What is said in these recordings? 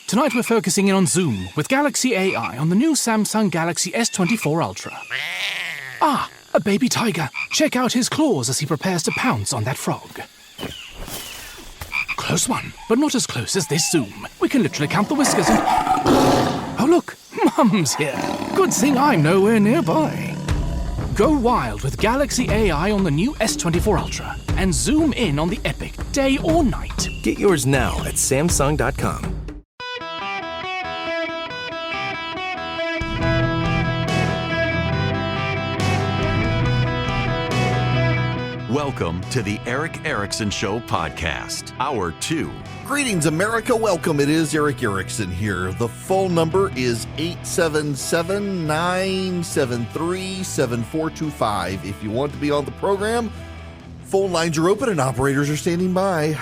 Tonight we're focusing in on Zoom with Galaxy AI on the new Samsung Galaxy S24 Ultra. Ah, a baby tiger. Check out his claws as he prepares to pounce on that frog. Close one, but not as close as this Zoom. We can literally count the whiskers and... Oh look, Mum's here. Good thing I'm nowhere nearby. Go wild with Galaxy AI on the new S24 Ultra and zoom in on the epic day or night. Get yours now at Samsung.com. Welcome to the Eric Erickson Show podcast, Hour 2. Greetings, America. Welcome. It is Eric Erickson here. The phone number is 877-973-7425. If you want to be on the program, phone lines are open and operators are standing by.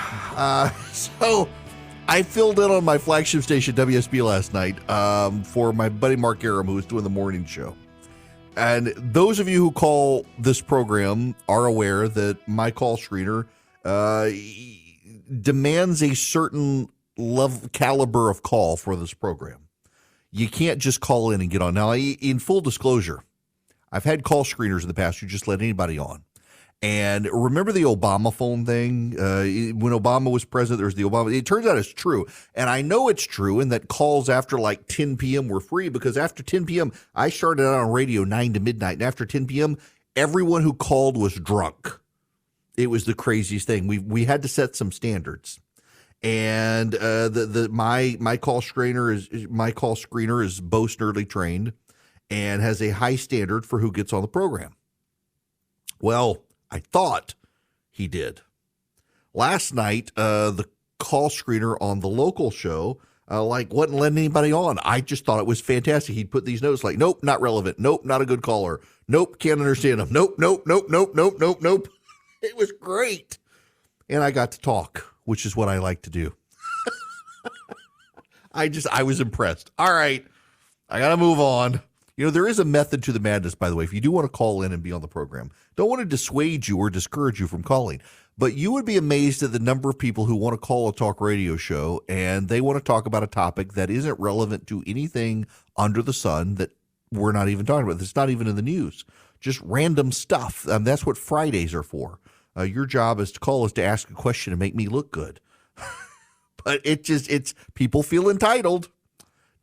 So I filled in on my flagship station, WSB, last night for my buddy Mark Aram, who was doing the morning show. And those of you who call this program are aware that my call screener demands a certain caliber of call for this program. You can't just call in and get on. Now, in full disclosure, I've had call screeners in the past who just let anybody on. And remember the Obama phone thing? When Obama was president, there was the Obama. It turns out it's true. And I know it's true in that calls after like 10 p.m. were free, because after 10 p.m., I started out on radio 9 to midnight. And after 10 p.m., everyone who called was drunk. It was the craziest thing. We had to set some standards. And my call screener is Bo Snerdley trained and has a high standard for who gets on the program. Well, I thought he did. Last night, the call screener on the local show wasn't letting anybody on. I just thought it was fantastic. He'd put these notes like, nope, not relevant. Nope, not a good caller. Nope, can't understand him. Nope. It was great. And I got to talk, which is what I like to do. I was impressed. All right, I got to move on. You know, there is a method to the madness, by the way. If you do want to call in and be on the program, don't want to dissuade you or discourage you from calling, but you would be amazed at the number of people who want to call a talk radio show and they want to talk about a topic that isn't relevant to anything under the sun that we're not even talking about. It's not even in the news, just random stuff. That's what Fridays are for. Your job is to ask a question and make me look good. But it's people feel entitled.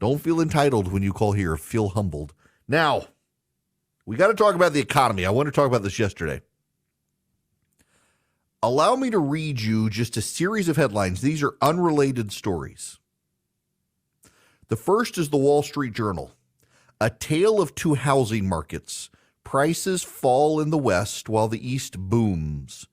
Don't feel entitled when you call here. Feel humbled. Now, we got to talk about the economy. I want to talk about this yesterday. Allow me to read you just a series of headlines. These are unrelated stories. The first is the Wall Street Journal. A tale of two housing markets. Prices fall in the West while the East booms.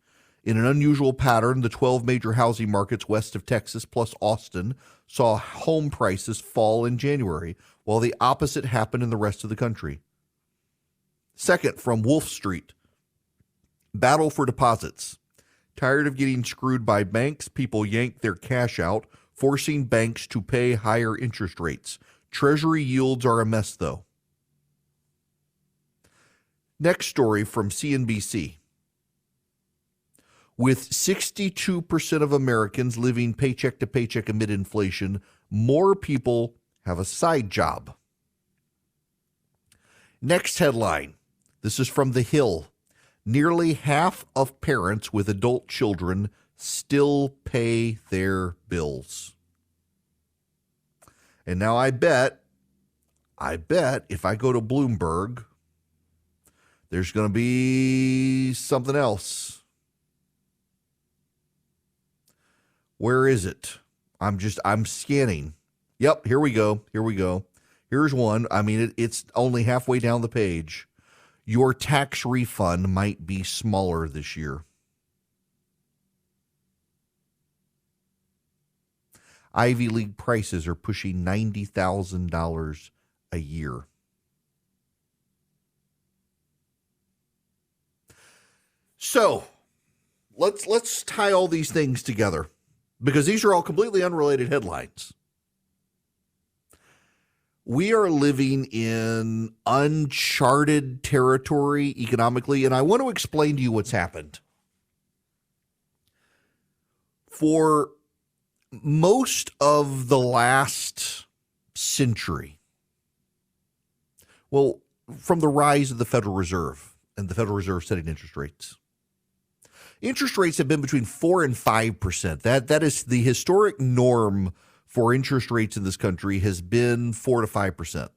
In an unusual pattern, the 12 major housing markets west of Texas plus Austin saw home prices fall in January, while the opposite happened in the rest of the country. Second, from Wolf Street, battle for deposits. Tired of getting screwed by banks, people yanked their cash out, forcing banks to pay higher interest rates. Treasury yields are a mess, though. Next story from CNBC. With 62% of Americans living paycheck to paycheck amid inflation, more people have a side job. Next headline. This is from The Hill. Nearly half of parents with adult children still pay their bills. And now I bet if I go to Bloomberg, there's going to be something else. Where is it? I'm scanning. Yep, here we go. Here's one. I mean, it's only halfway down the page. Your tax refund might be smaller this year. Ivy League prices are pushing $90,000 a year. So let's tie all these things together, because these are all completely unrelated headlines. We are living in uncharted territory economically, and I want to explain to you what's happened. For most of the last century, well, from the rise of the Federal Reserve and the Federal Reserve setting interest rates, interest rates have been between 4 and 5%. That is the historic norm for interest rates in this country, has been 4 to 5%.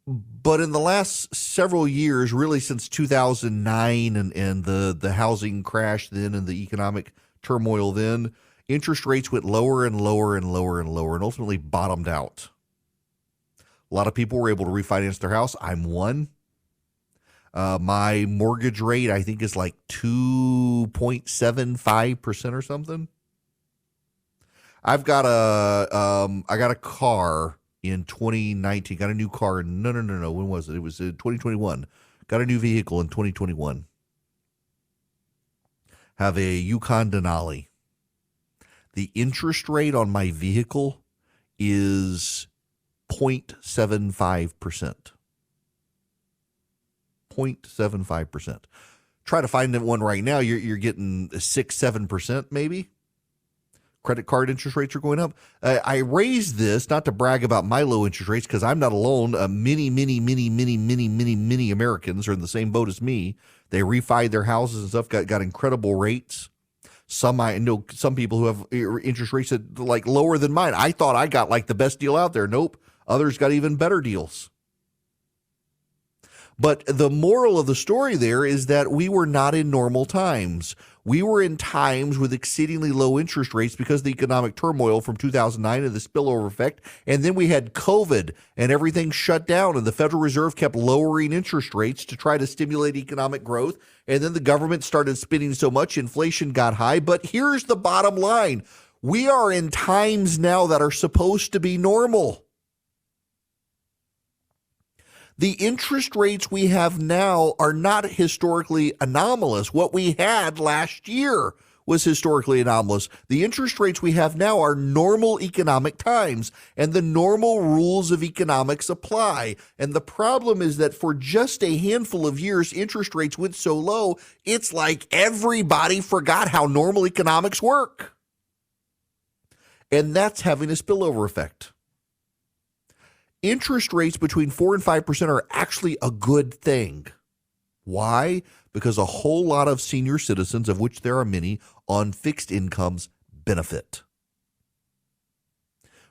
But in the last several years, really since 2009 and the housing crash then and the economic turmoil then, interest rates went lower and lower and lower and lower and ultimately bottomed out. A lot of people were able to refinance their house. I'm one. My mortgage rate, I think, is like 2.75% or something. I got a car in 2019. Got a new car. No. When was it? It was in 2021. Got a new vehicle in 2021. Have a Yukon Denali. The interest rate on my vehicle is 0.75%. 0.75%. Try to find one right now. You're getting 6-7% maybe. Credit card interest rates are going up. I raised this not to brag about my low interest rates because I'm not alone. Many Americans are in the same boat as me. They refied their houses and stuff, got incredible rates. I know some people who have interest rates that like lower than mine. I thought I got like the best deal out there. Nope. Others got even better deals. But the moral of the story there is that we were not in normal times. We were in times with exceedingly low interest rates because of the economic turmoil from 2009 and the spillover effect. And then we had COVID and everything shut down and the Federal Reserve kept lowering interest rates to try to stimulate economic growth. And then the government started spending so much, inflation got high. But here's the bottom line. We are in times now that are supposed to be normal. The interest rates we have now are not historically anomalous. What we had last year was historically anomalous. The interest rates we have now are normal economic times, and the normal rules of economics apply. And the problem is that for just a handful of years, interest rates went so low, it's like everybody forgot how normal economics work. And that's having a spillover effect. Interest rates between 4 and 5% are actually a good thing. Why? Because a whole lot of senior citizens, of which there are many, on fixed incomes benefit.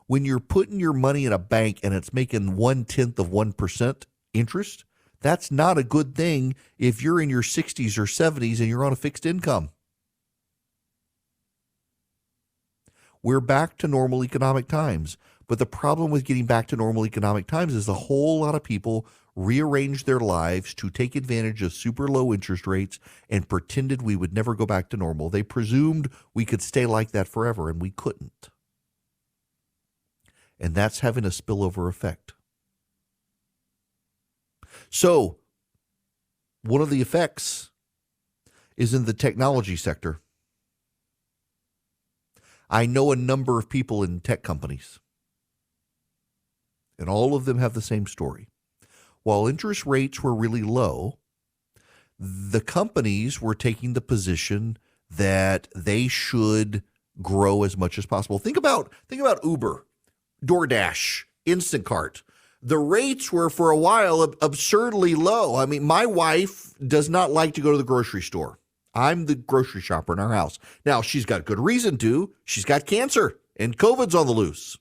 When you're putting your money in a bank and it's making 0.1% interest, that's not a good thing if you're in your 60s or 70s and you're on a fixed income. We're back to normal economic times. But the problem with getting back to normal economic times is a whole lot of people rearranged their lives to take advantage of super low interest rates and pretended we would never go back to normal. They presumed we could stay like that forever, and we couldn't. And that's having a spillover effect. So, one of the effects is in the technology sector. I know a number of people in tech companies. And all of them have the same story. While interest rates were really low, the companies were taking the position that they should grow as much as possible. Think about Uber, DoorDash, Instacart. The rates were for a while absurdly low. I mean, my wife does not like to go to the grocery store. I'm the grocery shopper in our house. Now, she's got good reason to. She's got cancer and COVID's on the loose.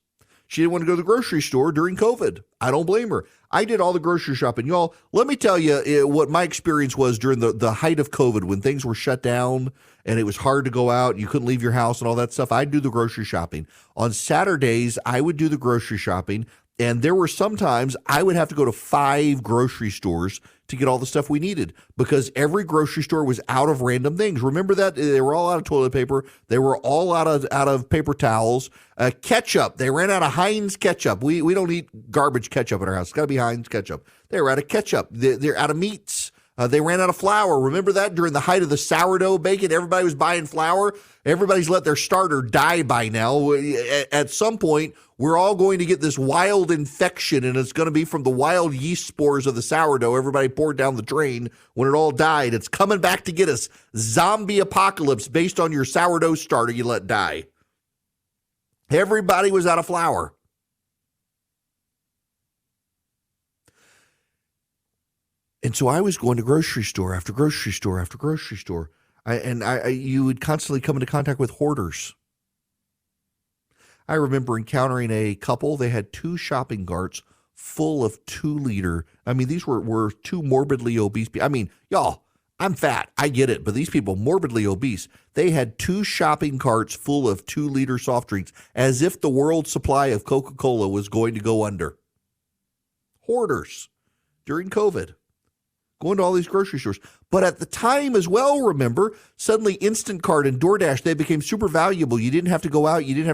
She didn't want to go to the grocery store during COVID. I don't blame her. I did all the grocery shopping. Y'all, let me tell you what my experience was during the height of COVID when things were shut down and it was hard to go out. You couldn't leave your house and all that stuff. I'd do the grocery shopping. On Saturdays, I would do the grocery shopping. And there were sometimes I would have to go to 5 grocery stores to get all the stuff we needed because every grocery store was out of random things. Remember that? They were all out of toilet paper. They were all out of paper towels. Ketchup. They ran out of Heinz ketchup. We don't eat garbage ketchup in our house. It's got to be Heinz ketchup. They were out of ketchup. They're out of meats. They ran out of flour. Remember that during the height of the sourdough baking? Everybody was buying flour. Everybody's let their starter die by now. At some point, we're all going to get this wild infection, and it's going to be from the wild yeast spores of the sourdough everybody poured down the drain when it all died. It's coming back to get us. Zombie apocalypse based on your sourdough starter you let die. Everybody was out of flour. And so I was going to grocery store after grocery store after grocery store. You would constantly come into contact with hoarders. I remember encountering a couple. They had 2 shopping carts full of 2-liter. I mean, these were 2 morbidly obese people. I mean, y'all, I'm fat. I get it. But these people, morbidly obese, they had 2 shopping carts full of 2-liter soft drinks as if the world supply of Coca-Cola was going to go under. Hoarders during COVID. Going to all these grocery stores. But at the time as well, remember, suddenly Instacart and DoorDash, they became super valuable. You didn't have to go out. You didn't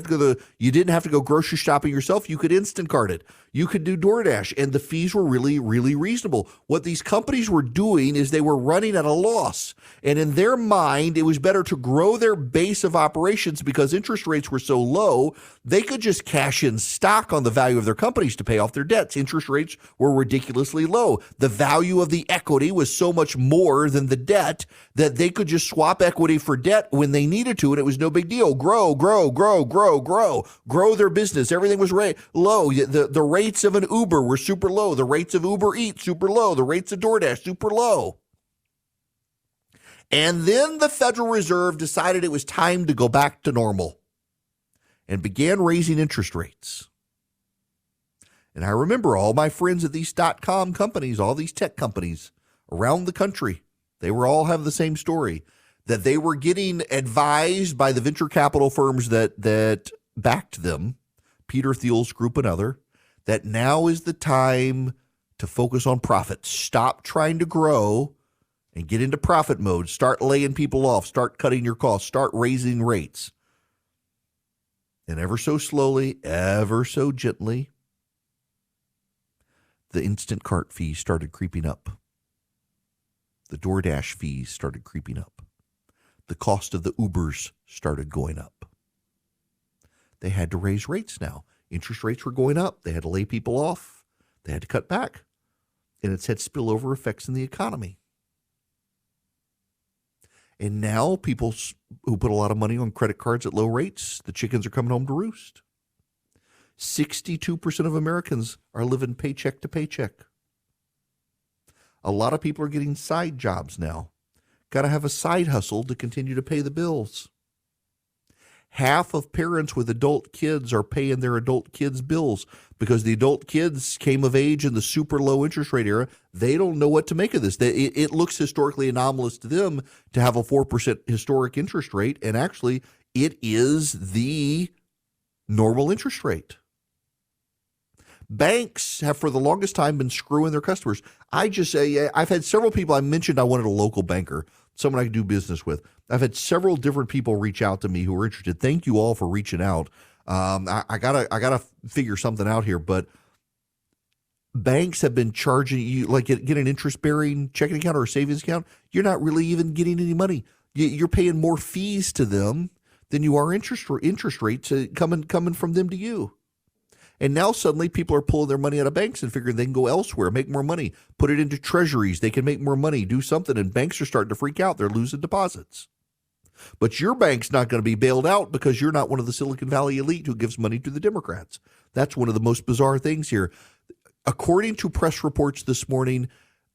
have to go grocery shopping yourself. You could Instacart it. You could do DoorDash, and the fees were really, really reasonable. What these companies were doing is they were running at a loss. And in their mind, it was better to grow their base of operations because interest rates were so low, they could just cash in stock on the value of their companies to pay off their debts. Interest rates were ridiculously low. The value of the equity was so much more than the debt that they could just swap equity for debt when they needed to, and it was no big deal. Grow their business. Everything was low. The rates of an Uber were super low. The rates of Uber Eats, super low. The rates of DoorDash, super low. And then the Federal Reserve decided it was time to go back to normal and began raising interest rates. And I remember all my friends at these .com companies, all these tech companies around the country, they were all have the same story, that they were getting advised by the venture capital firms that backed them, Peter Thiel's group and other, that now is the time to focus on profit. Stop trying to grow and get into profit mode. Start laying people off. Start cutting your costs. Start raising rates. And ever so slowly, ever so gently, the Instacart fees started creeping up. The DoorDash fees started creeping up. The cost of the Ubers started going up. They had to raise rates now. Interest rates were going up. They had to lay people off. They had to cut back. And it's had spillover effects in the economy. And now people who put a lot of money on credit cards at low rates, the chickens are coming home to roost. 62% of Americans are living paycheck to paycheck. A lot of people are getting side jobs now. Got to have a side hustle to continue to pay the bills. Half of parents with adult kids are paying their adult kids' bills because the adult kids came of age in the super low interest rate era. They don't know what to make of this. It looks historically anomalous to them to have a 4% historic interest rate, and actually it is the normal interest rate. Banks have for the longest time been screwing their customers. I just say, I've had several people, I mentioned I wanted a local banker, someone I could do business with. I've had several different people reach out to me who are interested. Thank you all for reaching out. I gotta figure something out here, but banks have been charging you, like get an interest-bearing checking account or a savings account. You're not really even getting any money. You're paying more fees to them than you are interest rates coming from them to you. And now suddenly people are pulling their money out of banks and figuring they can go elsewhere, make more money, put it into treasuries. They can make more money, do something, and banks are starting to freak out. They're losing deposits. But your bank's not going to be bailed out because you're not one of the Silicon Valley elite who gives money to the Democrats. That's one of the most bizarre things here. According to press reports this morning,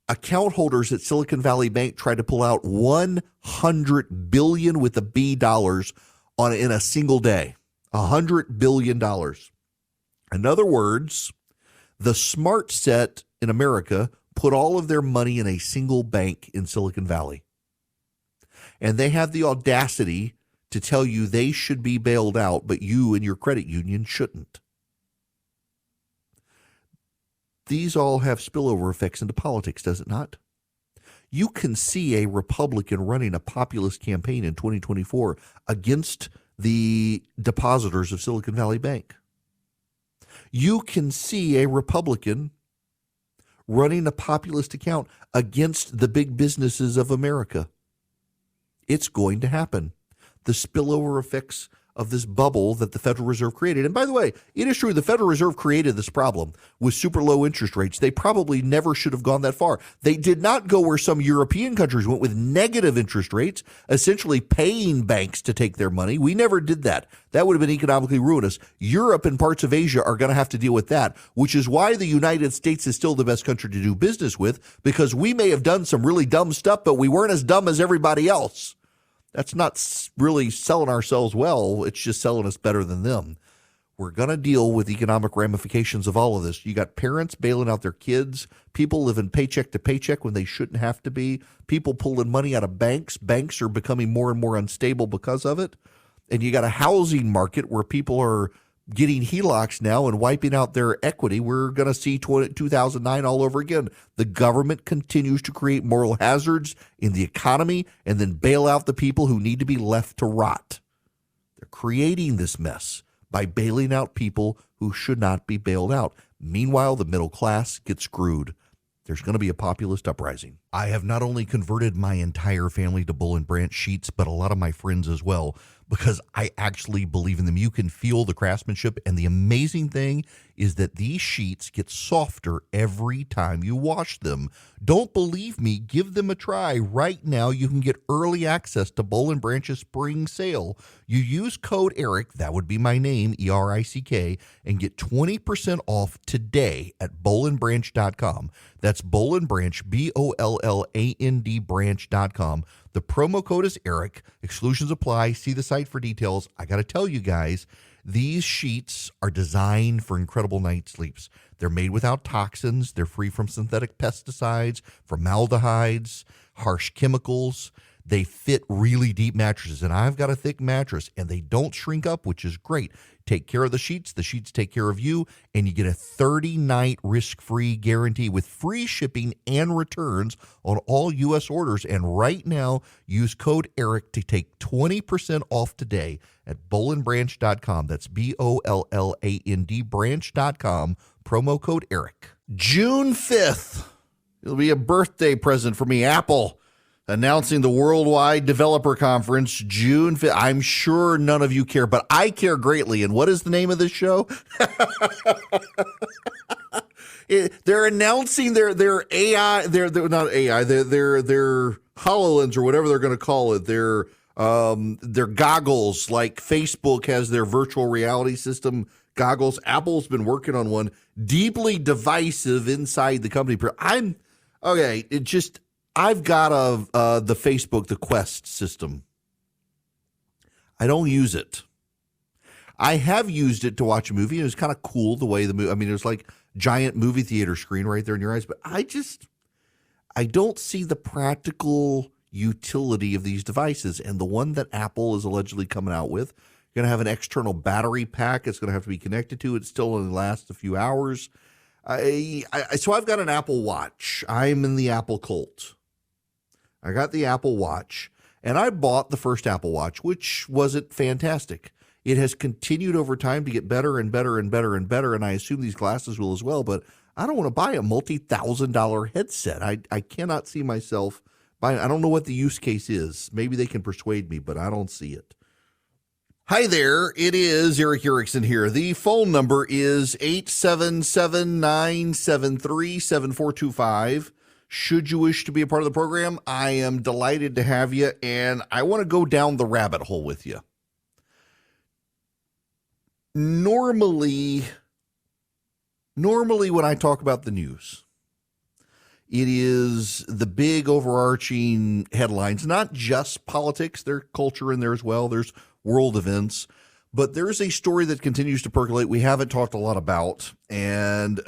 account holders at Silicon Valley Bank tried to pull out $100 billion with a B dollars in a single day. $100 billion. In other words, the smart set in America put all of their money in a single bank in Silicon Valley. And they have the audacity to tell you they should be bailed out, but you and your credit union shouldn't. These all have spillover effects into politics, does it not? You can see a Republican running a populist campaign in 2024 against the depositors of Silicon Valley Bank. You can see a Republican running a populist account against the big businesses of America. It's going to happen. The spillover effects of this bubble that the Federal Reserve created. And by the way, it is true the Federal Reserve created this problem with super low interest rates. They probably never should have gone that far. They did not go where some European countries went with negative interest rates, essentially paying banks to take their money. We never did that. That would have been economically ruinous. Europe and parts of Asia are going to have to deal with that, which is why the United States is still the best country to do business with, because we may have done some really dumb stuff, but we weren't as dumb as everybody else. That's not really selling ourselves well. It's just selling us better than them. We're going to deal with economic ramifications of all of this. You got parents bailing out their kids, people living paycheck to paycheck when they shouldn't have to be, people pulling money out of banks. Banks are becoming more and more unstable because of it. And you got a housing market where people are getting HELOCs now and wiping out their equity. We're going to see 2009 all over again. The government continues to create moral hazards in the economy and then bail out the people who need to be left to rot. They're creating this mess by bailing out people who should not be bailed out. Meanwhile, the middle class gets screwed. There's going to be a populist uprising. I have not only converted my entire family to Bull and Branch sheets, but a lot of my friends as well, because I actually believe in them. You can feel the craftsmanship, and the amazing thing is that these sheets get softer every time you wash them. Don't believe me? Give them a try. Right now, you can get early access to Bull and Branch's spring sale. You use code ERIC, that would be my name, ERICK, and get 20% off today at bowlandbranch.com. That's Boll and Branch, BOLLAND branch.com. The promo code is ERIC. Exclusions apply. See the site for details. I got to tell you guys, these sheets are designed for incredible night sleeps. They're made without toxins. They're free from synthetic pesticides, formaldehydes, harsh chemicals. They fit really deep mattresses, and I've got a thick mattress, and they don't shrink up, which is great. Take care of the sheets take care of you, and you get a 30-night risk-free guarantee with free shipping and returns on all U.S. orders. And right now, use code ERIC to take 20% off today at bowlandbranch.com. That's BOLLAND branch.com, promo code ERIC. June 5th, it'll be a birthday present for me, Apple, announcing the Worldwide Developer Conference, June 5th. I'm sure none of you care, but I care greatly. And what is the name of this show? They're announcing their AI, they're not AI, their HoloLens or whatever they're going to call it. Their goggles, like Facebook has their virtual reality system goggles. Apple's been working on one, deeply divisive inside the company. I've got the Facebook, the Quest system. I don't use it. I have used it to watch a movie. It was kind of cool the way the movie, it was like giant movie theater screen right there in your eyes. But I don't see the practical utility of these devices. And the one that Apple is allegedly coming out with, going to have an external battery pack. It's going to have to be connected to it. It still only lasts a few hours. So I've got an Apple Watch. I'm in the Apple cult. I got the Apple Watch, and I bought the first Apple Watch, which wasn't fantastic. It has continued over time to get better and better and better and better, and I assume these glasses will as well, but I don't want to buy a multi-$1,000 headset. I cannot see myself buying. I don't know what the use case is. Maybe they can persuade me, but I don't see it. Hi there, it is Eric Erickson here. The phone number is 877-973-7425. Should you wish to be a part of the program, I am delighted to have you, and I want to go down the rabbit hole with you. Normally when I talk about the news, it is the big overarching headlines, not just politics. There's culture in there as well. There's world events. But there's a story that continues to percolate we haven't talked a lot about. And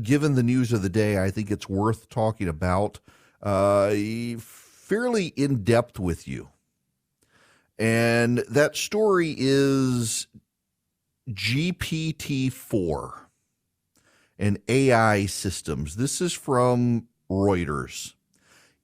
given the news of the day, I think it's worth talking about fairly in depth with you. And that story is GPT-4 and AI systems. This is from Reuters.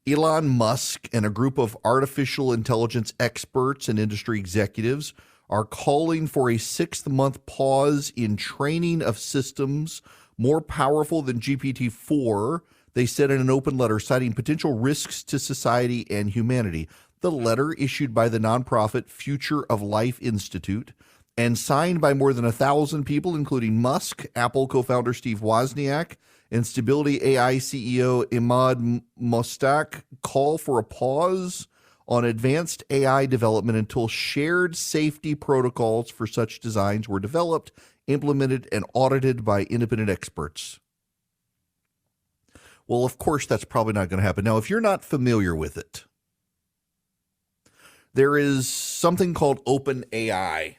Elon Musk and a group of artificial intelligence experts and industry executives are calling for a 6-month pause in training of systems more powerful than GPT-4 They said in an open letter citing potential risks to society and humanity. The letter, issued by the nonprofit Future of Life Institute and signed by more than 1,000 people, including Musk, Apple co-founder Steve Wozniak, and Stability AI CEO Imad Mostak, call for a pause on advanced AI development until shared safety protocols for such designs were developed, implemented, and audited by independent experts. Well, of course, that's probably not going to happen. Now, if you're not familiar with it, there is something called OpenAI.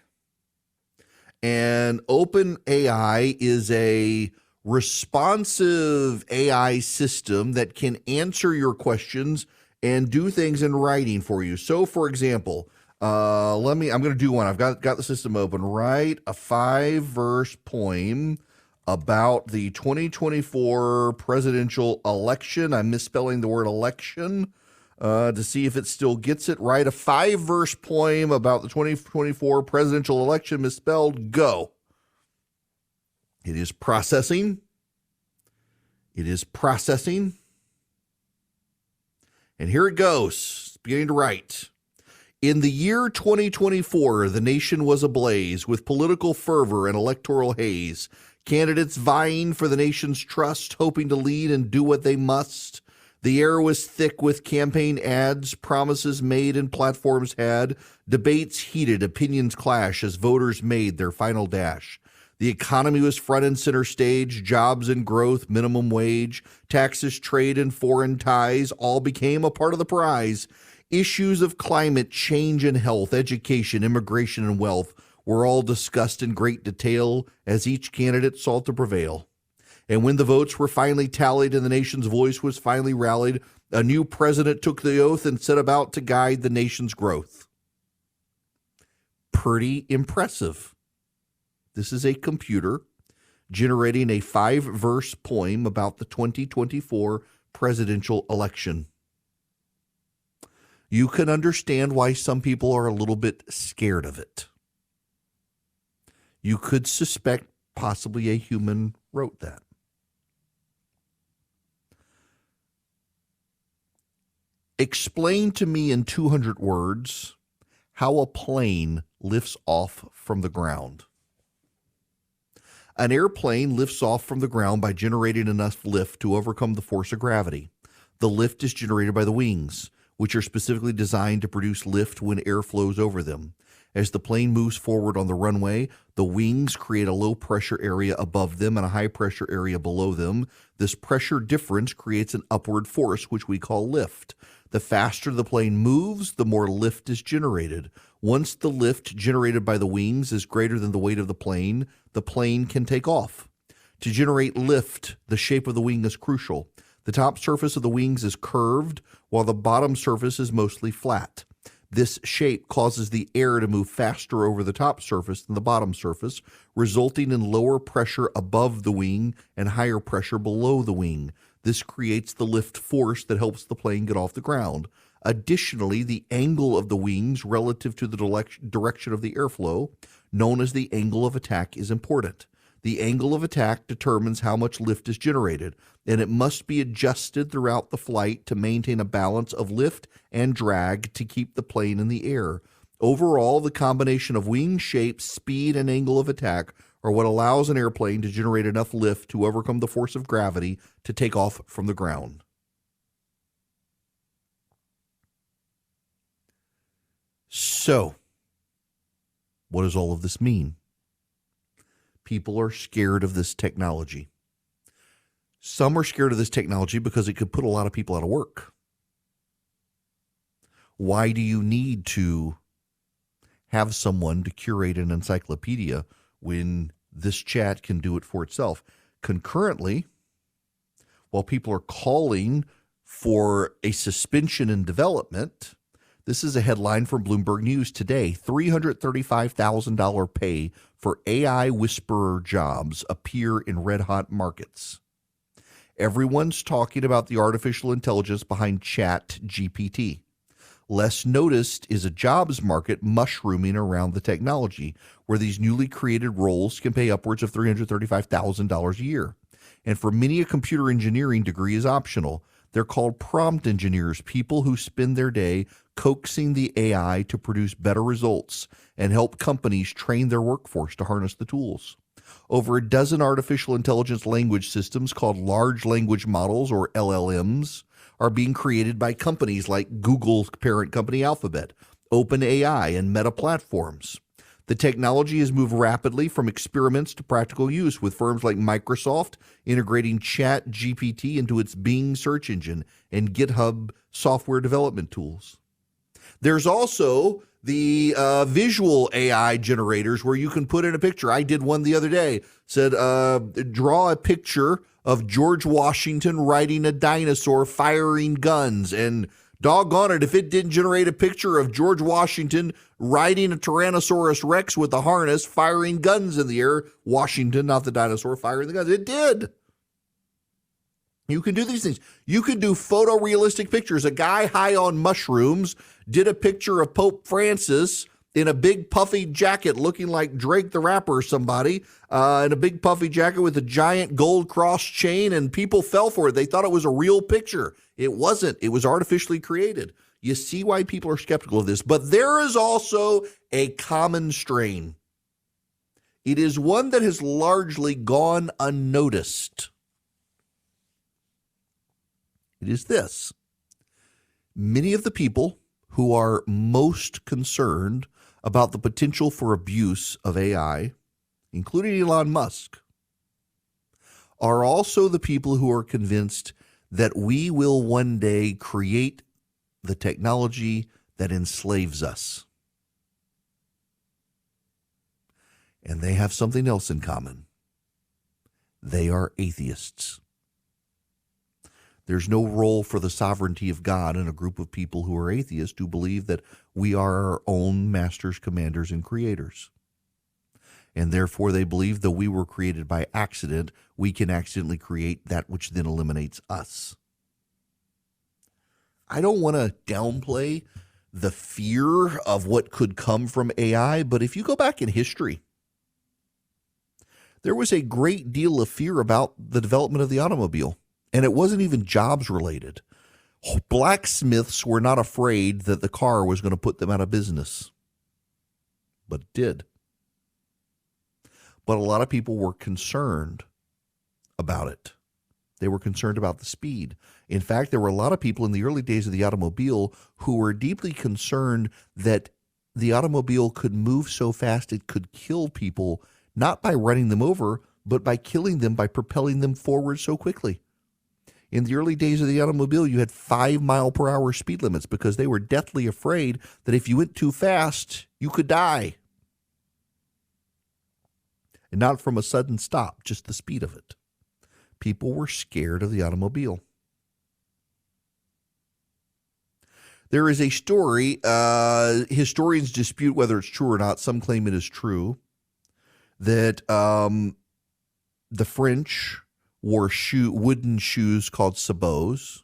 And OpenAI is a responsive AI system that can answer your questions and do things in writing for you. So, for example, I'm going to do one. I've got the system open. Write a 5-verse poem about the 2024 presidential election. I'm misspelling the word election to see if it still gets it. Write a 5-verse poem about the 2024 presidential election, misspelled. Go. It is processing. It is processing. And here it goes. It's beginning to write. In the year 2024, the nation was ablaze with political fervor and electoral haze. Candidates vying for the nation's trust, hoping to lead and do what they must. The air was thick with campaign ads, promises made and platforms had. Debates heated, opinions clash as voters made their final dash. The economy was front and center stage, jobs and growth, minimum wage, taxes, trade, and foreign ties all became a part of the prize. Issues of climate change and health, education, immigration, and wealth were all discussed in great detail as each candidate sought to prevail. And when the votes were finally tallied and the nation's voice was finally rallied, a new president took the oath and set about to guide the nation's growth. Pretty impressive. This is a computer generating a 5-verse poem about the 2024 presidential election. You can understand why some people are a little bit scared of it. You could suspect possibly a human wrote that. Explain to me in 200 words how a plane lifts off from the ground. An airplane lifts off from the ground by generating enough lift to overcome the force of gravity. The lift is generated by the wings, which are specifically designed to produce lift when air flows over them. As the plane moves forward on the runway, the wings create a low-pressure area above them and a high-pressure area below them. This pressure difference creates an upward force, which we call lift. The faster the plane moves, the more lift is generated. Once the lift generated by the wings is greater than the weight of the plane can take off. To generate lift, the shape of the wing is crucial. The top surface of the wings is curved, while the bottom surface is mostly flat. This shape causes the air to move faster over the top surface than the bottom surface, resulting in lower pressure above the wing and higher pressure below the wing. This creates the lift force that helps the plane get off the ground. Additionally, the angle of the wings relative to the direction of the airflow, known as the angle of attack, is important. The angle of attack determines how much lift is generated, and it must be adjusted throughout the flight to maintain a balance of lift and drag to keep the plane in the air. Overall, the combination of wing shape, speed, and angle of attack are what allows an airplane to generate enough lift to overcome the force of gravity to take off from the ground. So, what does all of this mean? People are scared of this technology. Some are scared of this technology because it could put a lot of people out of work. Why do you need to have someone to curate an encyclopedia when this chat can do it for itself? Concurrently, while people are calling for a suspension in development, this is a headline from Bloomberg News today. $335,000 pay for AI whisperer jobs appear in red-hot markets. Everyone's talking about the artificial intelligence behind ChatGPT. Less noticed is a jobs market mushrooming around the technology, where these newly created roles can pay upwards of $335,000 a year. And for many, a computer engineering degree is optional. They're called prompt engineers, people who spend their day coaxing the AI to produce better results and help companies train their workforce to harness the tools. Over a dozen artificial intelligence language systems called large language models, or LLMs, are being created by companies like Google's parent company Alphabet, OpenAI, and Meta Platforms. The technology has moved rapidly from experiments to practical use, with firms like Microsoft integrating ChatGPT into its Bing search engine and GitHub software development tools. There's also the visual AI generators where you can put in a picture. I did one the other day, said, draw a picture of George Washington riding a dinosaur firing guns, and doggone it, if it didn't generate a picture of George Washington riding a Tyrannosaurus Rex with a harness, firing guns in the air, Washington, not the dinosaur, firing the guns. It did. You can do these things. You can do photorealistic pictures. A guy high on mushrooms did a picture of Pope Francis in a big puffy jacket looking like Drake the Rapper or somebody, in a big puffy jacket with a giant gold cross chain, and people fell for it. They thought it was a real picture. It wasn't. It was artificially created. You see why people are skeptical of this. But there is also a common strain. It is one that has largely gone unnoticed. It is this. Many of the people who are most concerned about the potential for abuse of AI, including Elon Musk, are also the people who are convinced that we will one day create the technology that enslaves us. And they have something else in common. They are atheists. There's no role for the sovereignty of God in a group of people who are atheists who believe that we are our own masters, commanders, and creators. And therefore they believe that we were created by accident, we can accidentally create that which then eliminates us. I don't want to downplay the fear of what could come from AI, but if you go back in history, there was a great deal of fear about the development of the automobile. And it wasn't even jobs related. Blacksmiths were not afraid that the car was going to put them out of business. But it did. But a lot of people were concerned about it. They were concerned about the speed. In fact, there were a lot of people in the early days of the automobile who were deeply concerned that the automobile could move so fast it could kill people, not by running them over, but by killing them by propelling them forward so quickly. In the early days of the automobile, you had 5-mile-per-hour speed limits because they were deathly afraid that if you went too fast, you could die. And not from a sudden stop, just the speed of it. People were scared of the automobile. There is a story, historians dispute whether it's true or not. Some claim it is true, that the French wore wooden shoes called sabots.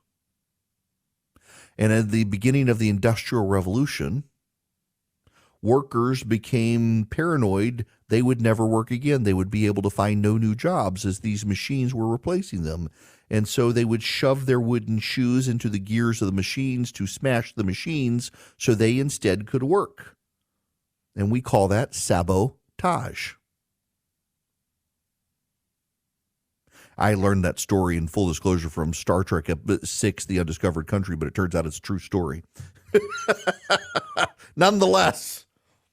And at the beginning of the Industrial Revolution, workers became paranoid they would never work again. They would be able to find no new jobs as these machines were replacing them. And so they would shove their wooden shoes into the gears of the machines to smash the machines so they instead could work. And we call that sabotage. I learned that story, in full disclosure, from Star Trek VI, The Undiscovered Country, but it turns out it's a true story. Nonetheless,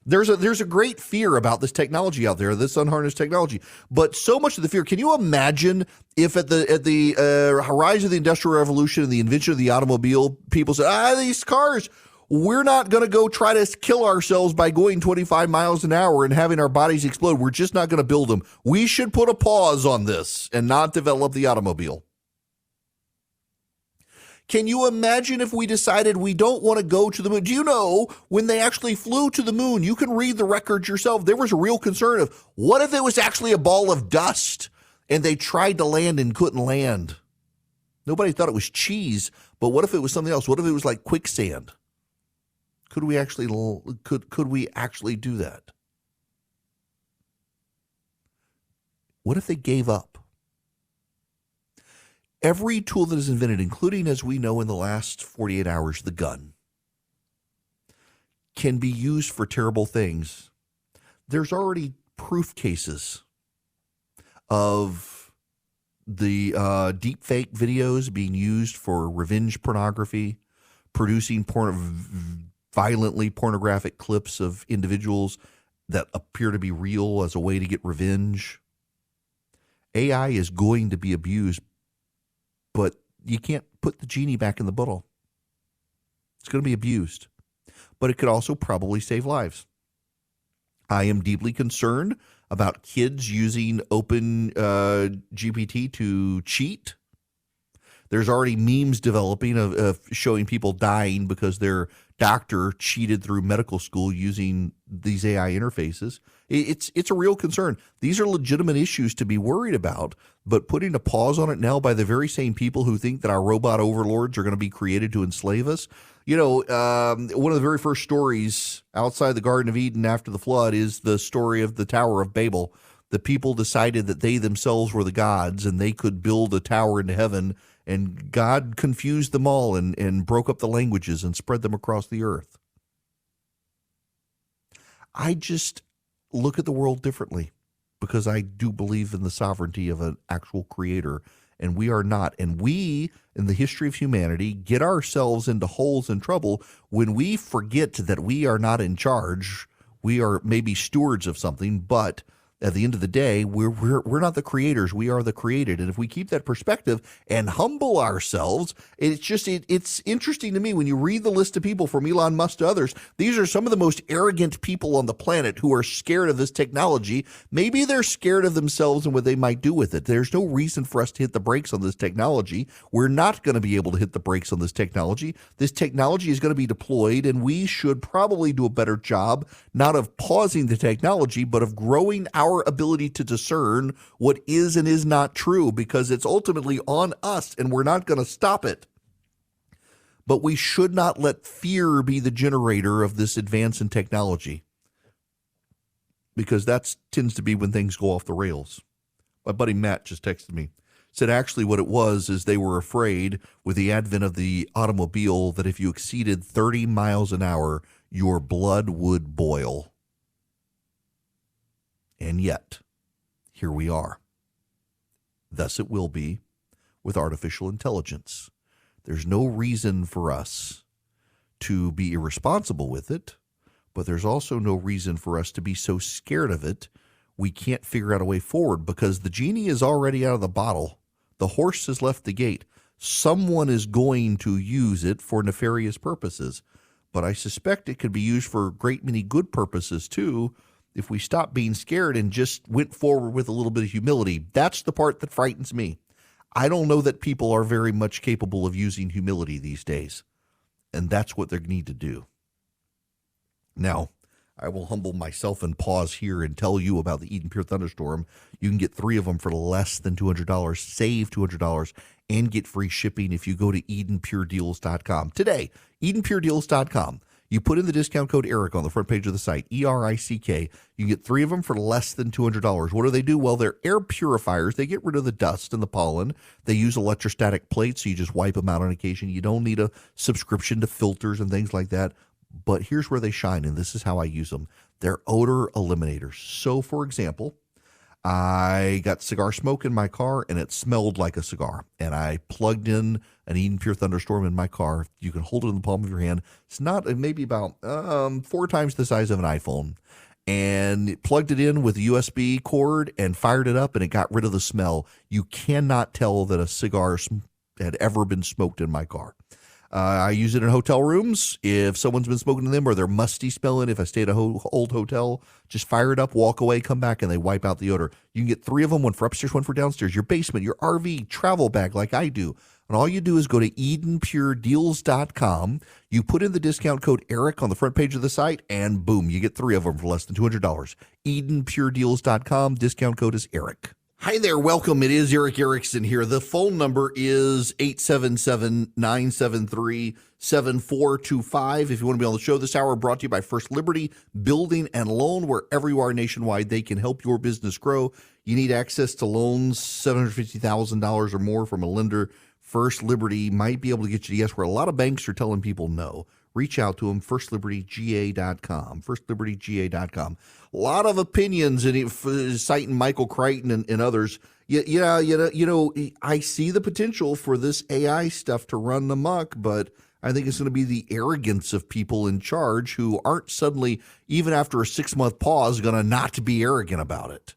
there's a great fear about this technology out there, this unharnessed technology. But so much of the fear, can you imagine if at the horizon of the Industrial Revolution and the invention of the automobile, people said, these cars, we're not going to go try to kill ourselves by going 25 miles an hour and having our bodies explode. We're just not going to build them. We should put a pause on this and not develop the automobile. Can you imagine if we decided we don't want to go to the moon? Do you know when they actually flew to the moon, you can read the records yourself, there was a real concern of what if it was actually a ball of dust and they tried to land and couldn't land? Nobody thought it was cheese, but what if it was something else? What if it was like quicksand? Could we actually do that? What if they gave up? Every tool that is invented, including, as we know in the last 48 hours, the gun, can be used for terrible things. There's already proof cases of the deep fake videos being used for revenge pornography, producing violently pornographic clips of individuals that appear to be real as a way to get revenge. AI is going to be abused, but you can't put the genie back in the bottle. It's going to be abused, but it could also probably save lives. I am deeply concerned about kids using Open GPT to cheat. There's already memes developing of showing people dying because their doctor cheated through medical school using these AI interfaces. It's a real concern. These are legitimate issues to be worried about, but putting a pause on it now by the very same people who think that our robot overlords are going to be created to enslave us. You know, one of the very first stories outside the Garden of Eden after the flood is the story of the Tower of Babel. The people decided that they themselves were the gods and they could build a tower into heaven, and God confused them all and broke up the languages and spread them across the earth. I just look at the world differently because I do believe in the sovereignty of an actual creator, and we are not. And we, in the history of humanity, get ourselves into holes and trouble when we forget that we are not in charge. We are maybe stewards of something, but at the end of the day, we're not the creators. We are the created. And if we keep that perspective and humble ourselves, it's interesting to me when you read the list of people from Elon Musk to others. These are some of the most arrogant people on the planet who are scared of this technology. Maybe they're scared of themselves and what they might do with it. There's no reason for us to hit the brakes on this technology. We're not going to be able to hit the brakes on this technology. This technology is going to be deployed, and we should probably do a better job, not of pausing the technology, but of growing our ability to discern what is and is not true, because it's ultimately on us and we're not going to stop it. But we should not let fear be the generator of this advance in technology, because that tends to be when things go off the rails. My buddy Matt just texted me, said actually what it was is they were afraid with the advent of the automobile that if you exceeded 30 miles an hour, your blood would boil. And yet, here we are. Thus it will be with artificial intelligence. There's no reason for us to be irresponsible with it, but there's also no reason for us to be so scared of it we can't figure out a way forward, because the genie is already out of the bottle. The horse has left the gate. Someone is going to use it for nefarious purposes, but I suspect it could be used for a great many good purposes too, if we stopped being scared and just went forward with a little bit of humility. That's the part that frightens me. I don't know that people are very much capable of using humility these days, and that's what they need to do. Now, I will humble myself and pause here and tell you about the Eden Pure Thunderstorm. You can get 3 of them for less than $200, save $200, and get free shipping if you go to EdenPureDeals.com. Today, EdenPureDeals.com. You put in the discount code ERIC on the front page of the site, ERICK. You can get 3 of them for less than $200. What do? Well, they're air purifiers. They get rid of the dust and the pollen. They use electrostatic plates, so you just wipe them out on occasion. You don't need a subscription to filters and things like that. But here's where they shine, and this is how I use them. They're odor eliminators. So, for example, I got cigar smoke in my car, and it smelled like a cigar. And I plugged in an Eden Pure Thunderstorm in my car. You can hold it in the palm of your hand. It's not maybe about 4 times the size of an iPhone. And plugged it in with a USB cord and fired it up, and it got rid of the smell. You cannot tell that a cigar had ever been smoked in my car. I use it in hotel rooms. If someone's been smoking in them or they're musty smelling, if I stay at an old hotel, just fire it up, walk away, come back, and they wipe out the odor. You can get 3 of them, one for upstairs, one for downstairs, your basement, your RV, travel bag like I do. And all you do is go to EdenPureDeals.com. You put in the discount code ERIC on the front page of the site, and boom, you get 3 of them for less than $200. EdenPureDeals.com. Discount code is ERIC. Hi there, welcome. It is Eric Erickson here. The phone number is 877-973-7425. If you want to be on the show this hour, brought to you by First Liberty Building and Loan. Wherever you are nationwide, they can help your business grow. You need access to loans, $750,000 or more from a lender. First Liberty might be able to get you to yes, where a lot of banks are telling people no. Reach out to them, firstlibertyga.com, firstlibertyga.com. A lot of opinions in citing Michael Crichton and others. I see the potential for this AI stuff to run amok, but I think it's going to be the arrogance of people in charge who aren't suddenly, even after a 6-month pause, going to not be arrogant about it.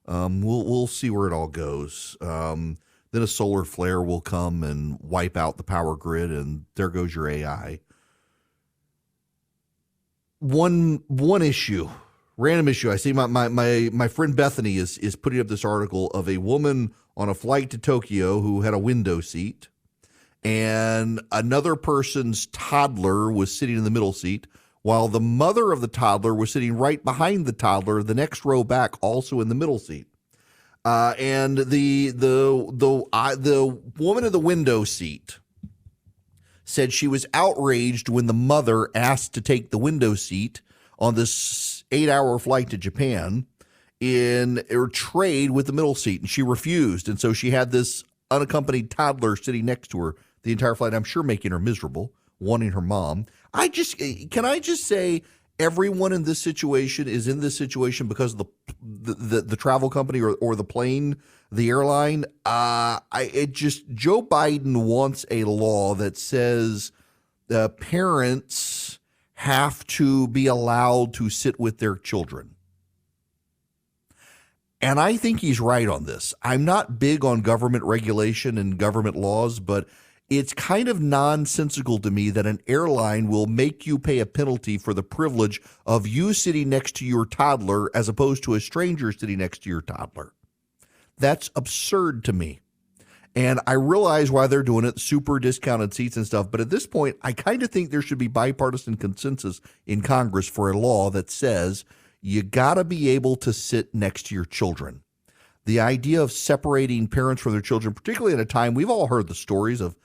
We'll see where it all goes. Then a solar flare will come and wipe out the power grid, and there goes your AI. One issue, random issue. I see my friend Bethany is putting up this article of a woman on a flight to Tokyo who had a window seat, and another person's toddler was sitting in the middle seat, while the mother of the toddler was sitting right behind the toddler, the next row back, also in the middle seat. And the woman in the window seat said she was outraged when the mother asked to take the window seat on this 8-hour flight to Japan in or trade with the middle seat, and she refused. And so she had this unaccompanied toddler sitting next to her the entire flight, I'm sure making her miserable, wanting her mom. Can I just say everyone in this situation is in this situation because of the travel company or the plane, the airline. Joe Biden wants a law that says parents have to be allowed to sit with their children. And I think he's right on this. I'm not big on government regulation and government laws, but it's kind of nonsensical to me that an airline will make you pay a penalty for the privilege of you sitting next to your toddler as opposed to a stranger sitting next to your toddler. That's absurd to me. And I realize why they're doing it, super discounted seats and stuff. But at this point, I kind of think there should be bipartisan consensus in Congress for a law that says you got to be able to sit next to your children. The idea of separating parents from their children, particularly at a time, we've all heard the stories of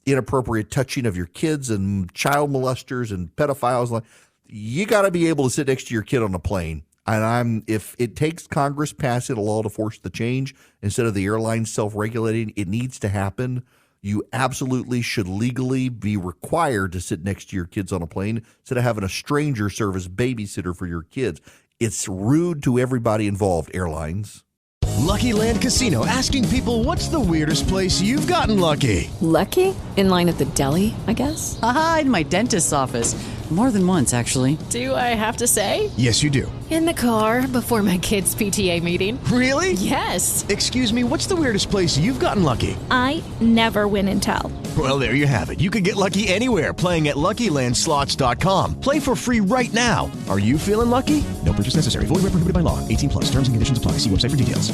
inappropriate touching of your kids and child molesters and pedophiles. You got to be able to sit next to your kid on a plane. And if it takes Congress passing a law to force the change instead of the airlines self-regulating, it needs to happen. You absolutely should legally be required to sit next to your kids on a plane instead of having a stranger serve as babysitter for your kids. It's rude to everybody involved, airlines. Lucky Land Casino, asking people, what's the weirdest place you've gotten lucky? Lucky? In line at the deli, I guess? Aha, in my dentist's office. More than once, actually. Do I have to say? Yes, you do. In the car before my kids' PTA meeting. Really? Yes. Excuse me, what's the weirdest place you've gotten lucky? I never win and tell. Well, there you have it. You can get lucky anywhere, playing at LuckyLandSlots.com. Play for free right now. Are you feeling lucky? No purchase necessary. Void where prohibited by law. 18+. Terms and conditions apply. See website for details.